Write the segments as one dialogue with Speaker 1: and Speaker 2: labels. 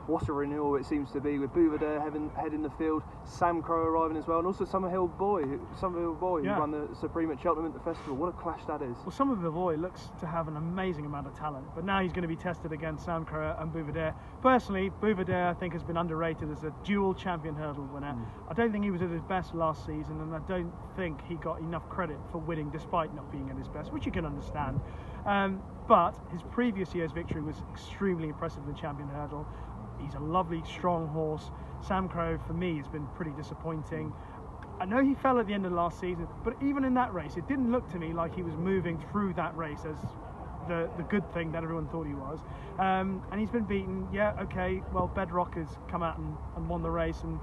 Speaker 1: What a renewal it seems to be, with Buveur D'Air head in the field, Sam Crow arriving as well, and also Summerhill Boy who won the Supreme at Cheltenham at the Festival. What a clash that is.
Speaker 2: Well, Summerhill Boy looks to have an amazing amount of talent, but now he's going to be tested against Sam Crow and Buveur D'Air. Personally, Buveur D'Air I think has been underrated as a dual champion hurdle winner. I don't think he was at his best last season, and I don't think he got enough credit for winning despite not being at his best, which you can understand. But his previous year's victory was extremely impressive in the champion hurdle. He's a lovely, strong horse. Sam Crow, for me, has been pretty disappointing. I know he fell at the end of last season, but even in that race, it didn't look to me like he was moving through that race as the good thing that everyone thought he was. And he's been beaten. Yeah, okay, well, Bedrock has come out and won the race, and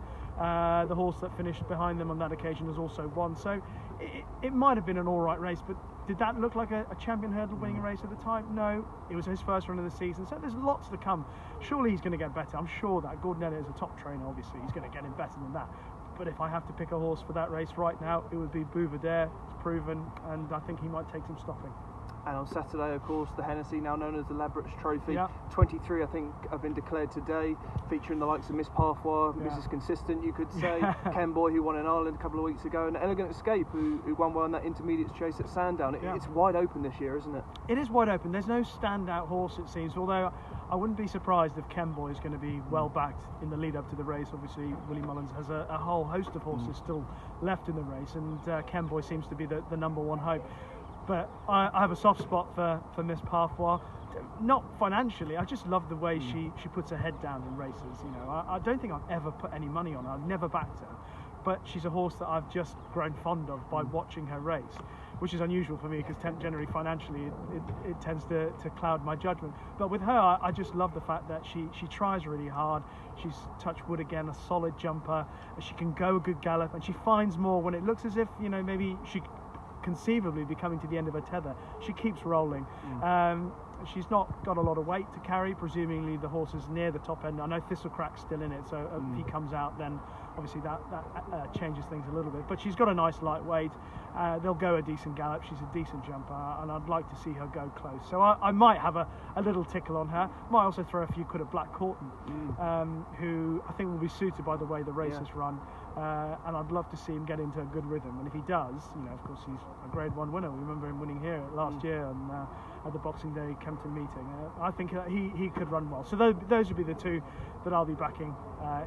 Speaker 2: the horse that finished behind them on that occasion has also won. So it might have been an all right race, but did that look like a champion hurdle winning race at the time? No, it was his first run of the season, so there's lots to come. Surely he's going to get better. I'm sure that Gordon Elliott is a top trainer, obviously. He's going to get him better than that. But if I have to pick a horse for that race right now, it would be Buveur D'Air. It's proven, and I think he might take some stopping.
Speaker 1: And on Saturday, of course, the Hennessy, now known as the Ladbrokes Trophy.
Speaker 2: Yeah.
Speaker 1: 23, I think, have been declared today, featuring the likes of Miss Parfois, Mrs. Consistent, you could say, Ken Boy, who won in Ireland a couple of weeks ago, and Elegant Escape, who won well in that intermediate chase at Sandown. It's wide open this year, isn't it?
Speaker 2: It is wide open. There's no standout horse, it seems, although I wouldn't be surprised if Ken Boy is going to be well backed in the lead up to the race. Obviously, Willie Mullins has a whole host of horses still left in the race, and Ken Boy seems to be the number one hope. But I have a soft spot for Miss Parfois. Not financially, I just love the way she puts her head down in races. You know, I don't think I've ever put any money on her. I've never backed her, but she's a horse that I've just grown fond of by watching her race, which is unusual for me because generally financially it tends to cloud my judgment. But with her, I just love the fact that she tries really hard. She's, touch wood again, a solid jumper. She can go a good gallop, and she finds more when it looks as if, you know, maybe she conceivably be coming to the end of her tether. She keeps rolling. She's not got a lot of weight to carry. Presumably the horse is near the top end. I know Thistlecrack's still in it, so if he comes out, then obviously that changes things a little bit. But she's got a nice lightweight. They'll go a decent gallop. She's a decent jumper, and I'd like to see her go close. So I might have a little tickle on her. Might also throw a few quid at Black Corton, who I think will be suited by the way the race is run. And I'd love to see him get into a good rhythm. And if he does, you know, of course, he's a Grade 1 winner. We remember him winning here last year at the Boxing Day Kempton meeting. I think he could run well. So those would be the two that I'll be backing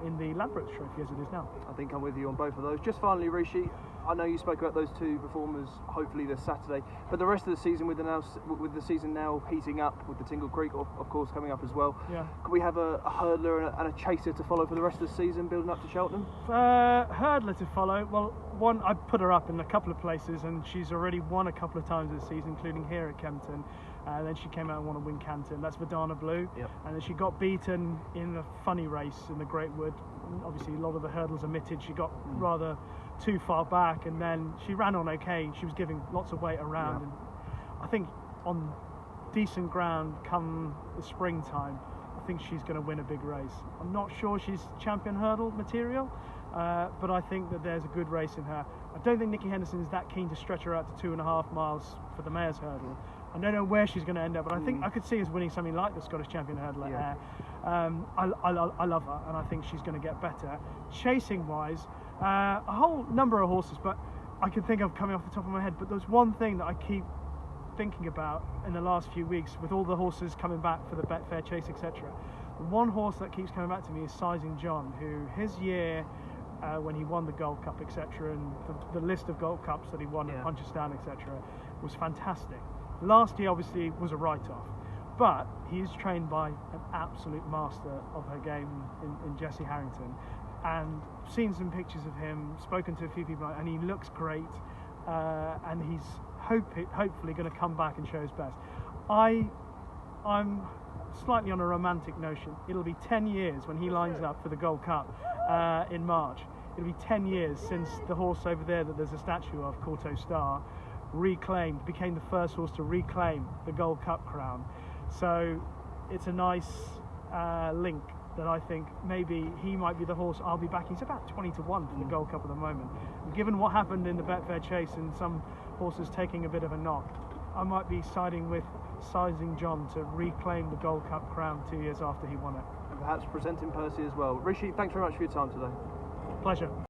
Speaker 2: in the Ladbrokes Trophy as it is now.
Speaker 1: I think I'm with you on both of those. Just finally, Rishi, I know you spoke about those two performers hopefully this Saturday, but the rest of the season, with the season now heating up, with the Tingle Creek of course coming up as well, can we have a hurdler and a chaser to follow for the rest of the season building up to Cheltenham?
Speaker 2: Hurdler to follow, well, one, I put her up in a couple of places and she's already won a couple of times this season, including here at Kempton. Then she came out and won a Wincanton. That's Verdana Blue. And then she got beaten in a funny race in the Great Wood. Obviously a lot of the hurdles omitted. She got rather too far back, and then she ran on okay. She was giving lots of weight around, and I think on decent ground come the springtime, I think she's going to win a big race. I'm not sure she's champion hurdle material, but I think that there's a good race in her. I don't think Nicky Henderson is that keen to stretch her out to 2.5 miles for the Mayor's Hurdle. I don't know where she's going to end up, but I think I could see us winning something like the Scottish Champion Hurdle at Ayr. I love her, and I think she's going to get better. Chasing wise, a whole number of horses, but I can think of coming off the top of my head. But there's one thing that I keep thinking about in the last few weeks with all the horses coming back for the Betfair Chase, etc. The one horse that keeps coming back to me is Sizing John, who his year when he won the Gold Cup, etc., and the list of Gold Cups that he won at Punchestown, etc., was fantastic. Last year obviously was a write-off, but he is trained by an absolute master of her game in Jesse Harrington, and seen some pictures of him, spoken to a few people, and he looks great, and he's hopefully going to come back and show his best. I'm slightly on a romantic notion. It'll be 10 years when he lines up for the Gold Cup in March. It'll be 10 years since the horse over there that there's a statue of, Corto Star, became the first horse to reclaim the Gold Cup crown. So it's a nice link that I think maybe he might be the horse I'll be backing. He's about 20 to 1 for the Gold Cup at the moment. And given what happened in the Betfair Chase and some horses taking a bit of a knock, I might be siding with Sizing John to reclaim the Gold Cup crown 2 years after he won it.
Speaker 1: perhaps presenting Percy as well. Rishi, thanks very much for your time today.
Speaker 2: Pleasure.